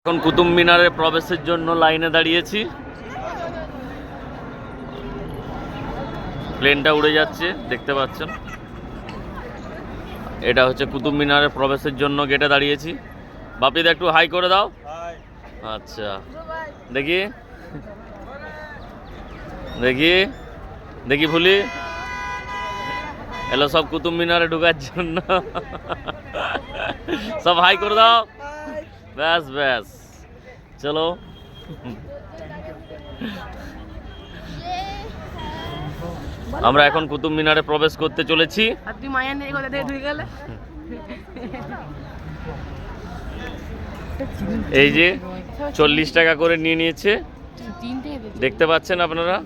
এখন কুতুব মিনারের প্রবেশের জন্য লাইনে দাঁড়িয়েছি। প্লেনটা উড়ে যাচ্ছে, দেখতে পাচ্ছেন। এটা হচ্ছে কুতুব মিনারের প্রবেশের জন্য গেটে দাঁড়িয়েছি। বাপিদা একটু হাই করে দাও। আচ্ছা, দেখি দেখি দেখি ভুলি এলো সব কুতুব মিনারে ঢোকার জন্য। সব হাই করে দাও। ব্যাস ব্যাস, চলো। আমরা এখন কুতুব মিনারে প্রবেশ করতে চলেছি। এই যে 40 টাকা করে নিয়ে নিয়েছে, দেখতে পাচ্ছেন আপনারা।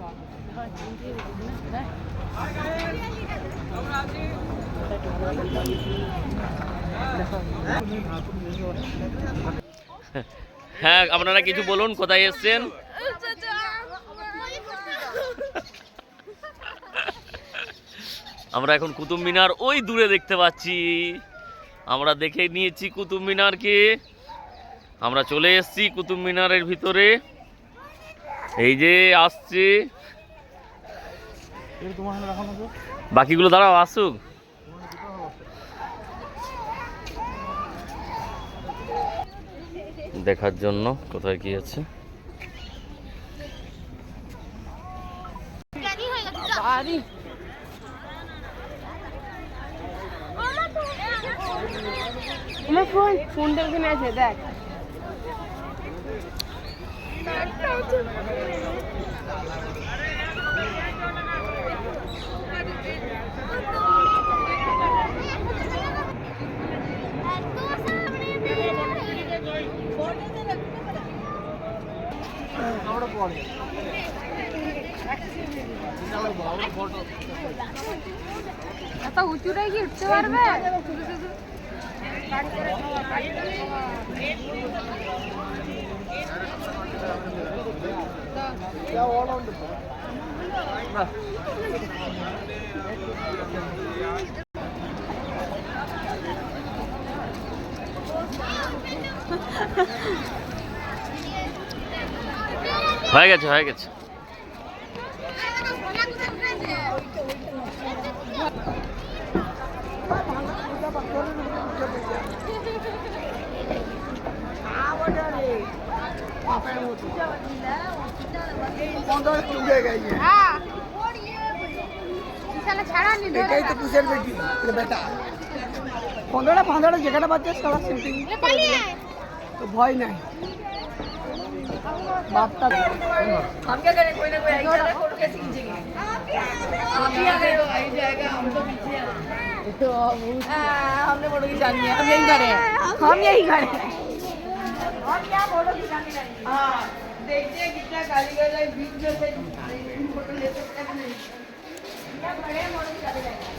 হ্যাঁ, আপনারা কিছু বলুন, কোথায় এসছেন? আমরা এখন কুতুব মিনার ওই দূরে দেখতে পাচ্ছি। আমরা দেখে নিয়েছি কুতুব মিনারকে। আমরা চলে এসেছি কুতুব মিনারের ভিতরে। এই যে আসছে, বাকিগুলো দাঁড়াও আসুক। দেখার জন্য কোথায় কি আছে। ফোনটা ওখানে আছে, দেখ। এত উঁচুটাই কি উঠতে পারবে? হয়ে গেছে, হয়ে গেছে। যেখানে বাচ্চা তো ভয় নাই। बापता हम क्या करें, कोई ना कोई आएगा ना फोटो कैसे खींचेंगे? आप ही आ गए हो, आई जाएगा, हम तो पीछे हैं। तो हमने फोटो खिंचानी है, हम यही करें, हम यही करें। हम क्या फोटो खिंचाने जाएंगे? हाँ, देखते हैं कितना कारीगर है, बीच में से फोटो ले सकते हैं नहीं? क्या बड़े फोटो खिंचाने जाएंगे?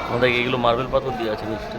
আমাদের এগুলো মার্বেল পাথর দিয়ে আছে, বুঝতে